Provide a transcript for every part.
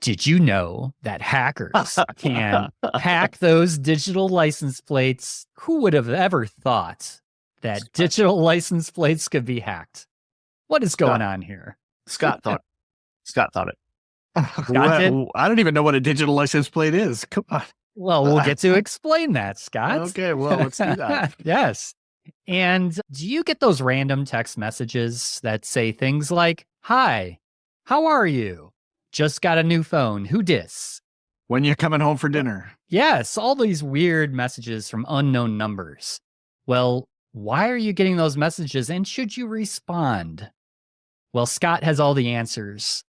Did you know that hackers can hack those digital license plates? Who would have ever thought that digital license plates could be hacked? What is going on here? Scott thought it. Well, I don't even know what a digital license plate is. Come on. Well, we'll get to explain that, Scott. Okay, well, let's do that. Yes. And do you get those random text messages that say things like, "Hi, how are you? Just got a new phone. Who dis?" When you're coming home for dinner. Yes, all these weird messages from unknown numbers. Well, why are you getting those messages, and should you respond? Well, Scott has all the answers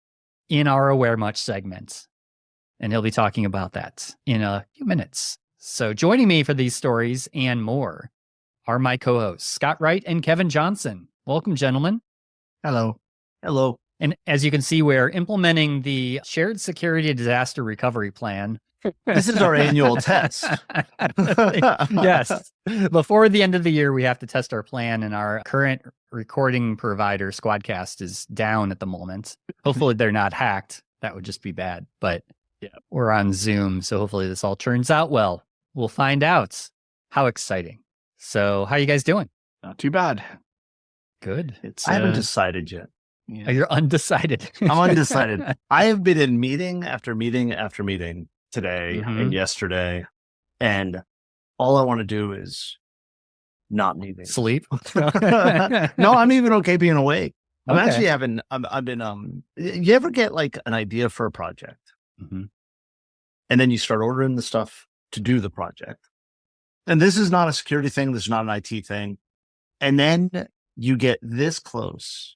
in our Aware Much segment, and he'll be talking about that in a few minutes. So joining me for these stories and more are my co-hosts, Scott Wright and Kevin Johnson. Welcome, gentlemen. Hello. Hello. And as you can see, we're implementing the Shared Security Disaster Recovery Plan. This is our annual test. Yes. Before the end of the year, we have to test our plan, and our current recording provider, Squadcast, is down at the moment. Hopefully they're not hacked. That would just be bad. But yeah, we're on Zoom, so hopefully this all turns out well. We'll find out. How exciting. So how you guys doing? Not too bad. Good. I haven't decided yet. Oh, you're undecided. I'm undecided. I have been in meeting after meeting after meeting today and yesterday, and all I want to do is not meeting. Sleep? No, I'm even okay being awake. I'm Okay. actually having, I've been, you ever get like an idea for a project and then you start ordering the stuff to do the project? And this is not a security thing. This is not an IT thing. And then you get this close,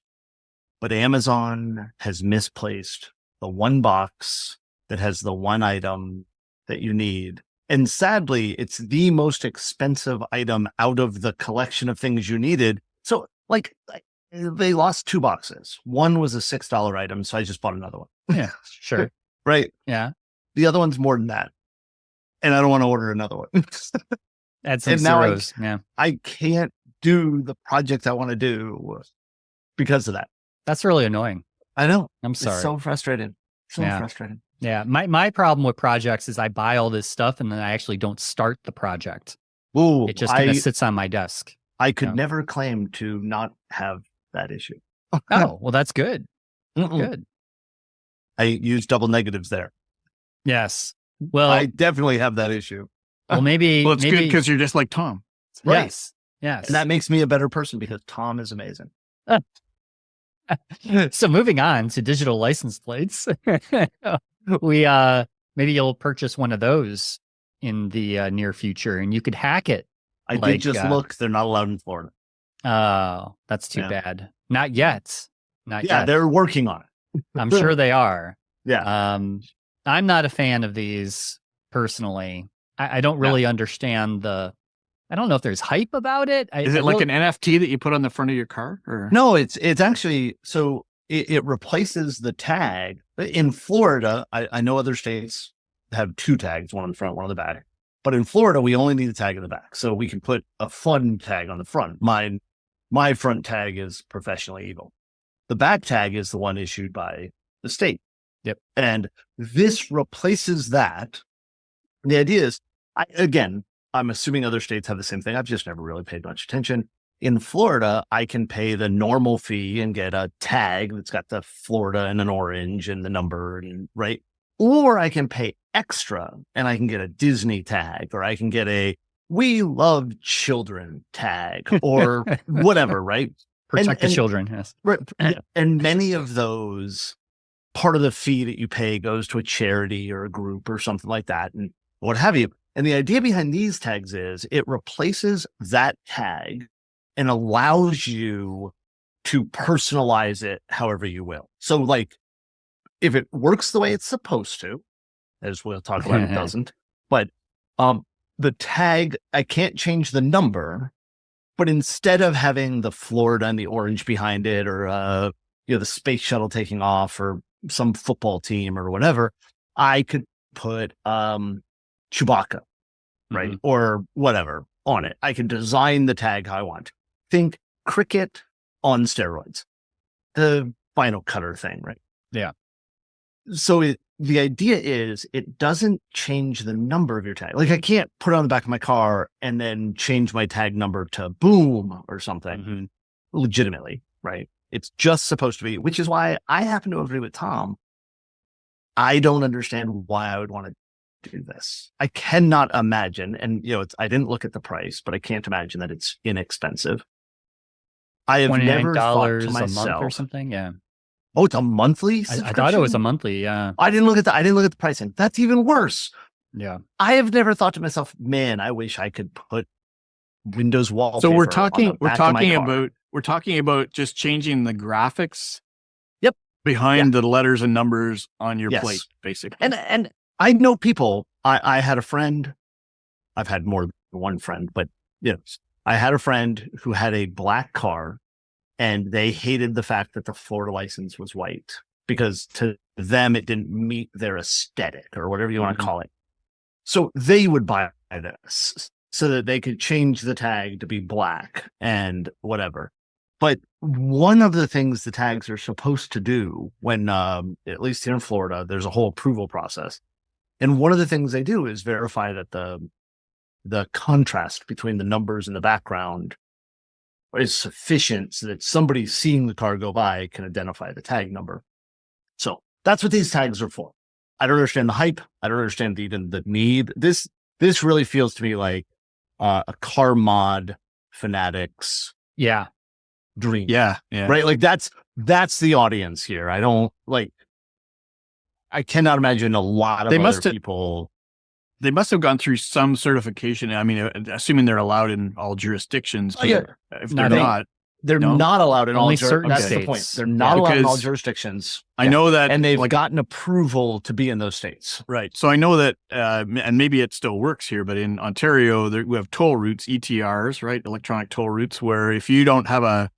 but Amazon has misplaced the one box that has the one item that you need. And sadly, it's the most expensive item out of the collection of things you needed. So like they lost two boxes. One was a $6 item. So I just bought another one. Yeah, sure. Right. Yeah. The other one's more than that. And I don't want to order another one. Add some And now zeros. Yeah. I can't do the project I want to do because of that. That's really annoying. I know. I'm sorry. It's so frustrating. Yeah. Frustrating. Yeah. My problem with projects is I buy all this stuff and then I actually don't start the project. Ooh, It just kind of sits on my desk. I could never claim to not have that issue. Oh, well, that's good. Good. I use double negatives there. Yes. Well, I definitely have that issue. well, maybe. Well, it's maybe, good because you're just like Tom. Right. Yes. Yes. And that makes me a better person because Tom is amazing. So moving on to digital license plates, we maybe you'll purchase one of those in the near future, and you could hack it. I did just look; they're not allowed in Florida. Oh, that's too bad. Not yet. Not Yeah, yet. they're working on it. I'm sure they are. Yeah. I'm not a fan of these personally. I don't really understand I don't know if there's hype about it. Is it like an NFT that you put on the front of your car? Or? No, it's actually, so it replaces the tag. In Florida, I know other states have two tags, one on the front, one on the back. But in Florida, we only need a tag in the back. So we can put a fun tag on the front. My front tag is professionally evil. The back tag is the one issued by the state. Yep. And this replaces that. And the idea is, I'm assuming other states have the same thing. I've just never really paid much attention. In Florida, I can pay the normal fee and get a tag that's got the Florida and an orange and the number, and right? Or I can pay extra and I can get a Disney tag, or I can get a "We Love Children" tag, or whatever, right? Protect the children. Yes. Right. And many of those, part of the fee that you pay goes to a charity or a group or something like that, and what have you. And the idea behind these tags is it replaces that tag and allows you to personalize it however you will. So like if it works the way it's supposed to, as we'll talk about, it doesn't, but the tag, I can't change the number, but instead of having the Florida and the orange behind it, or the space shuttle taking off, or some football team or whatever, I could put Chewbacca, right? Or whatever on it. I can design the tag how I want. Think cricket on steroids, the vinyl cutter thing, right? Yeah. So the idea is it doesn't change the number of your tag. Like I can't put it on the back of my car and then change my tag number to boom or something legitimately, right? It's just supposed to be, which is why I happen to agree with Tom. I don't understand why I would want to do this. I cannot imagine, and I didn't look at the price, but I can't imagine that it's inexpensive. I have never thought to myself, $29 a month or something. Yeah. Oh, it's a monthly I subscription? thought it was a monthly. Yeah. I didn't look at the pricing. That's even worse. Yeah. I have never thought to myself, man, I wish I could put Windows wallpaper. So we're talking about just changing the graphics. Yep. Behind the letters and numbers on your Yes. plate, basically. And I know people. I had a friend. I've had more than one friend, but I had a friend who had a black car, and they hated the fact that the Florida license was white because to them it didn't meet their aesthetic or whatever you want to call it. So they would buy this so that they could change the tag to be black and whatever. But one of the things the tags are supposed to do when, at least here in Florida, there's a whole approval process. And one of the things they do is verify that the contrast between the numbers in the background is sufficient so that somebody seeing the car go by can identify the tag number. So that's what these tags are for. I don't understand the hype. I don't understand even the need. This really feels to me like a car mod fanatics dream. Yeah. Right? Like that's the audience here. I cannot imagine a lot of other people. They must have gone through some certification. I mean, assuming they're allowed in all jurisdictions. Oh, yeah. If they're not, they're not allowed in only all certain That's states. the point. They're not allowed in all jurisdictions. I know that, and they've gotten approval to be in those states. Right. So I know that, and maybe it still works here, but in Ontario, we have toll routes, ETRs, right? Electronic toll routes, where if you don't have an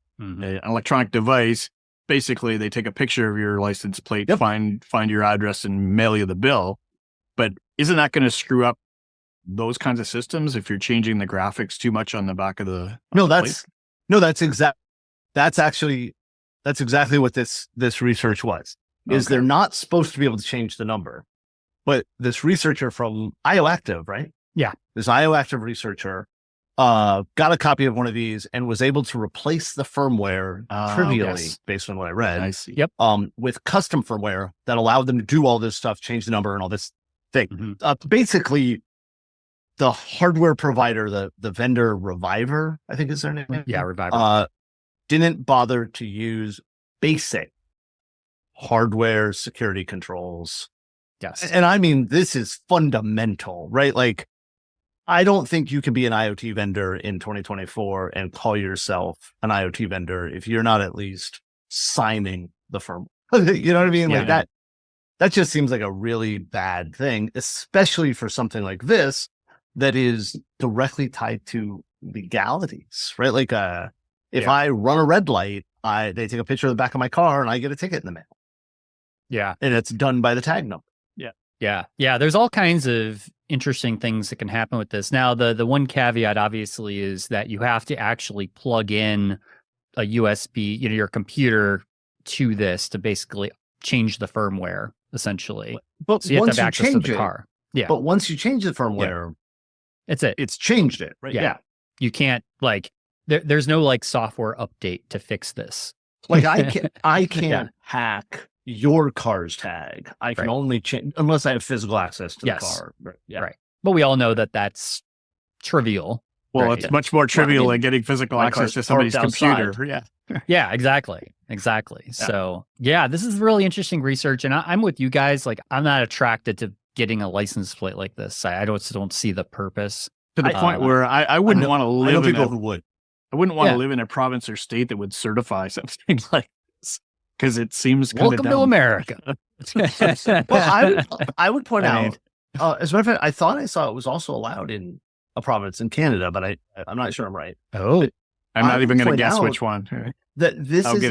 electronic device, basically they take a picture of your license plate, find your address, and mail you the bill. But isn't that going to screw up those kinds of systems if you're changing the graphics too much on the back of the that's exactly what this research was. Is they're not supposed to be able to change the number, but this researcher from IOActive, right? Yeah, this IOActive researcher got a copy of one of these and was able to replace the firmware trivially, based on what I read. I see. Yep. With custom firmware that allowed them to do all this stuff, change the number and all this thing. Basically, the hardware provider, the vendor Reviver, I think is their name. Yeah, Reviver. Didn't bother to use basic hardware security controls. Yes. And I mean, this is fundamental, right? Like, I don't think you can be an IoT vendor in 2024 and call yourself an IoT vendor if you're not at least signing the firmware. You know what I mean? Yeah. Like that just seems like a really bad thing, especially for something like this that is directly tied to legalities, right? Like, if I run a red light, they take a picture of the back of my car and I get a ticket in the mail. Yeah. And it's done by the tag number. Yeah. There's all kinds of interesting things that can happen with this. Now, the one caveat obviously is that you have to actually plug in a USB, your computer to this to basically change the firmware, essentially. But so you have once to have you access to change the it, car. Yeah. But once you change the firmware, it's changed it, right? Yeah. You can't there's no software update to fix this. Like I can't hack your car's tag. I can only change unless I have physical access to the car. Right. But we all know that that's trivial. Well, it's much more trivial than getting physical access to somebody's computer. Yeah. Yeah, exactly. Yeah. So this is really interesting research. And I'm with you guys. Like, I'm not attracted to getting a license plate like this. I don't see the purpose. To the point where I wouldn't want to live I know people who would. I wouldn't want to live in a province or state that would certify something like this because it seems kind welcome to America. Well, I would point out, as a matter of fact, I thought I saw it was also allowed in a province in Canada, but I'm not sure I'm right. Oh, I'm not even going to guess which one. That this is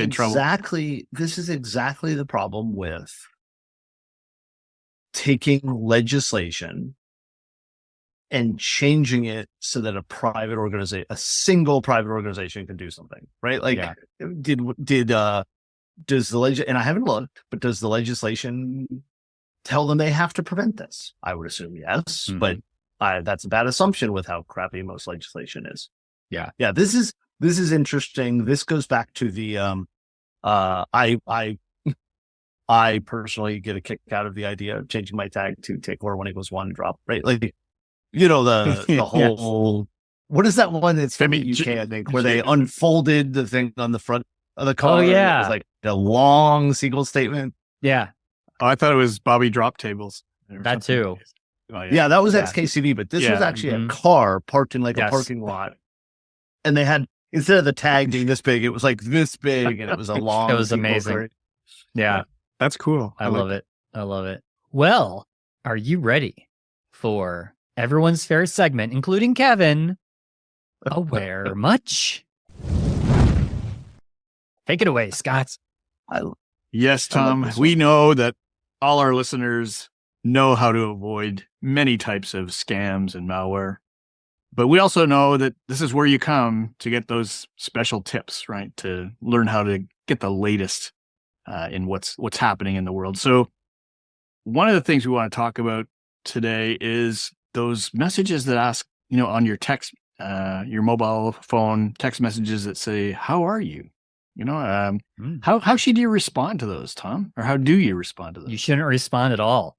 exactly the problem with taking legislation and changing it so that a single private organization can do something, right? Like, does the and I haven't looked, but does the legislation tell them they have to prevent this? I would assume yes, but that's a bad assumption with how crappy most legislation is. Yeah. This is interesting. This goes back to the I personally get a kick out of the idea of changing my tag to take or 1 = 1 drop, right? Like, the whole, what is that one that's from the UK, I think, where they unfolded the thing on the front of the car? Oh, yeah. It was like a long sequel statement. Yeah. Oh, I thought it was Bobby drop tables. That too. Oh, Yeah, that was XKCD, but this was actually a car parked in like a parking lot. And they had, instead of the tag being this big, it was like this big, and it was a long. It was amazing. Yeah. That's cool. I love it. I love it. Well, are you ready for everyone's favorite segment, including Kevin? Aware much? Take it away, Scott. Yes, Tom. We know that all our listeners know how to avoid many types of scams and malware. But we also know that this is where you come to get those special tips, right? To learn how to get the latest in what's happening in the world. So one of the things we want to talk about today is those messages that ask, on your text, your mobile phone text messages that say, "How are you?" How should you respond to those, Tom? Or how do you respond to those? You shouldn't respond at all.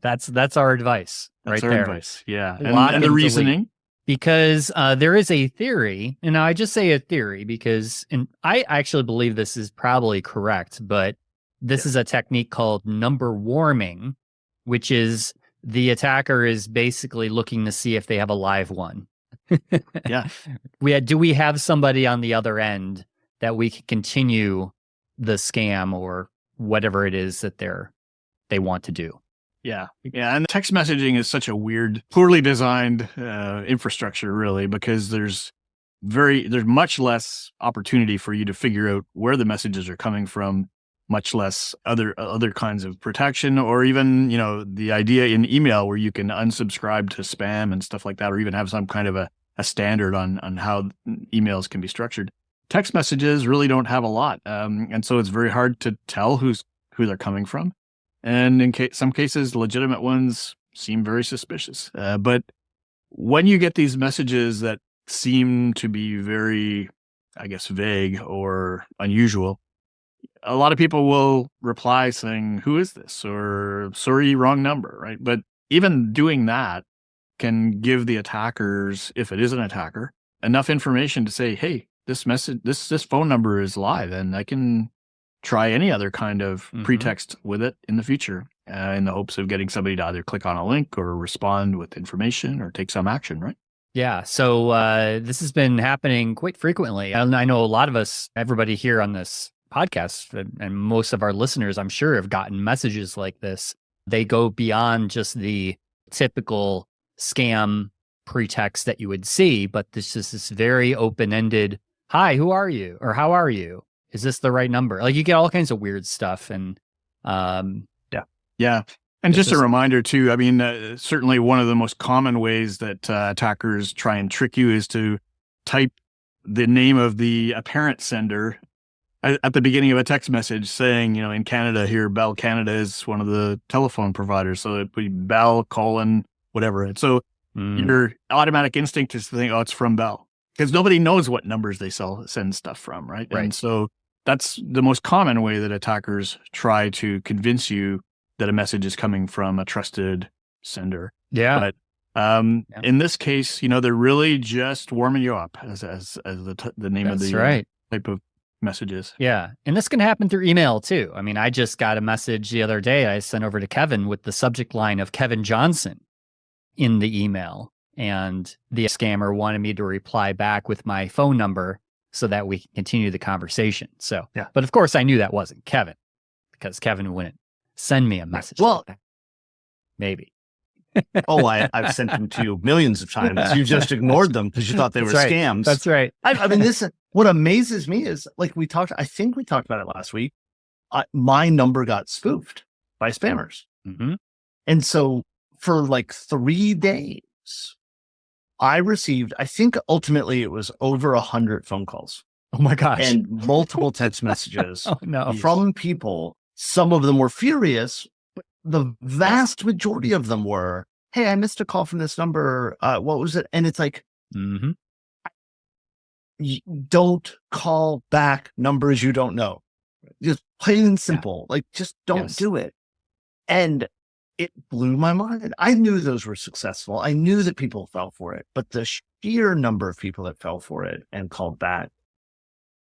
That's our advice. That's right our there. advice. Yeah. And the reasoning. Because there is a theory, and I just say a theory because, and I actually believe this is probably correct, but this is a technique called number warming, which is the attacker is basically looking to see if they have a live one. Yeah. Do we have somebody on the other end that we can continue the scam or whatever it is that they want to do? Yeah. And text messaging is such a weird, poorly designed infrastructure, really, because there's much less opportunity for you to figure out where the messages are coming from, much less other kinds of protection, or even, the idea in email where you can unsubscribe to spam and stuff like that, or even have some kind of a standard on how emails can be structured. Text messages really don't have a lot. And so it's very hard to tell who they're coming from. And in some cases, legitimate ones seem very suspicious. But when you get these messages that seem to be very, I guess, vague or unusual, a lot of people will reply saying, "Who is this?" or "Sorry, wrong number," right? But even doing that can give the attackers, if it is an attacker, enough information to say, "Hey, this message, this phone number is live, and I can try any other kind of pretext with it in the future," in the hopes of getting somebody to either click on a link or respond with information or take some action, right? Yeah. So this has been happening quite frequently. And I know a lot of us, everybody here on this podcast, and most of our listeners, I'm sure, have gotten messages like this. They go beyond just the typical scam pretext that you would see, but this is this very open-ended, "Hi, who are you?" or "How are you? Is this the right number?" Like, you get all kinds of weird stuff. And yeah. And just a reminder too, I mean, certainly one of the most common ways that attackers try and trick you is to type the name of the apparent sender at the beginning of a text message saying, in Canada here, Bell Canada is one of the telephone providers. So it'd be Bell : whatever. And so your automatic instinct is to think, "Oh, it's from Bell," because nobody knows what numbers they send stuff from, right? And so that's the most common way that attackers try to convince you that a message is coming from a trusted sender. Yeah. But in this case, they're really just warming you up as the name of the type of messages. Yeah. And this can happen through email too. I mean, I just got a message the other day I sent over to Kevin with the subject line of Kevin Johnson in the email. And the scammer wanted me to reply back with my phone number so that we can continue the conversation. So, but of course I knew that wasn't Kevin, because Kevin wouldn't send me a message. Well, like that. Maybe. I've sent them to you millions of times. You just ignored them because you thought they were scams. That's right. I mean, what amazes me is, like, I think we talked about it last week. My number got spoofed by spammers. And so for like 3 days, I received, I think ultimately it was over 100 phone calls. Oh my gosh. And multiple text messages from people. Some of them were furious, but the vast majority of them were, hey, I missed a call from this number. What was it? And it's like, don't call back numbers you don't know. Just plain and simple. Like, just don't do it. And it blew my mind. I knew those were successful. I knew that people fell for it, but the sheer number of people that fell for it and called back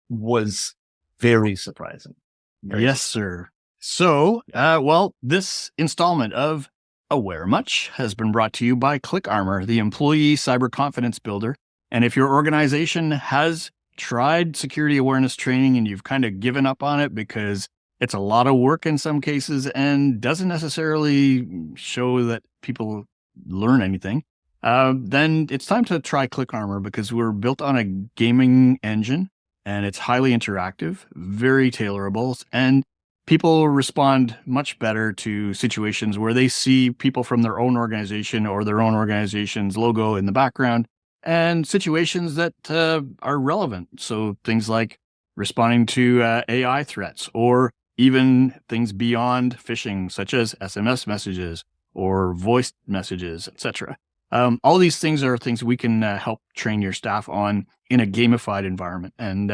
was very surprising. Yes, sir. So, well, this installment of Aware Much has been brought to you by ClickArmor, the employee cyber confidence builder. And if your organization has tried security awareness training and you've kind of given up on it because it's a lot of work in some cases and doesn't necessarily show that people learn anything, then it's time to try ClickArmor, because we're built on a gaming engine and it's highly interactive, very tailorable, and people respond much better to situations where they see people from their own organization or their own organization's logo in the background, and situations that are relevant. So things like responding to AI threats, or even things beyond phishing, such as SMS messages or voice messages, etc. All these things are things we can help train your staff on in a gamified environment. And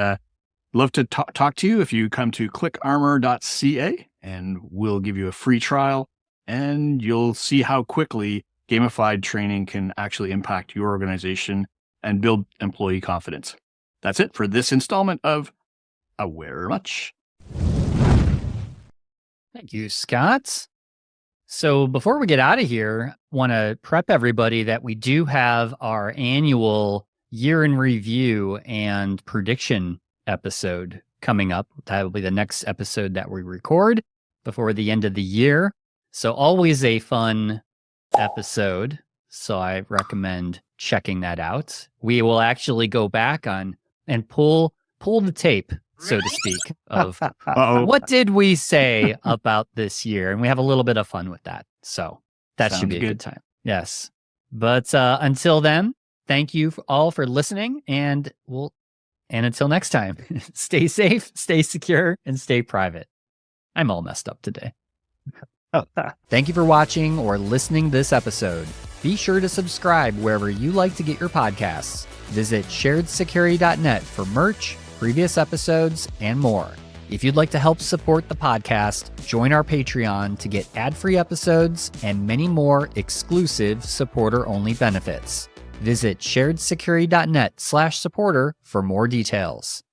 love to talk to you if you come to clickarmor.ca, and we'll give you a free trial, and you'll see how quickly gamified training can actually impact your organization and build employee confidence. That's it for this installment of Aware Much. Thank you, Scott. So before we get out of here, want to prep everybody that we do have our annual year in review and prediction episode coming up. That will be the next episode that we record before the end of the year. So always a fun episode. So I recommend checking that out. We will actually go back on and pull the tape, so to speak, of what did we say about this year? And we have a little bit of fun with that. So that should be a good time. Yes. But until then, thank you all for listening, and until next time, stay safe, stay secure, and stay private. I'm all messed up today. Thank you for watching or listening this episode. Be sure to subscribe wherever you like to get your podcasts. Visit sharedsecurity.net for merch, previous episodes, and more. If you'd like to help support the podcast, join our Patreon to get ad-free episodes and many more exclusive supporter-only benefits. Visit sharedsecurity.net/supporter for more details.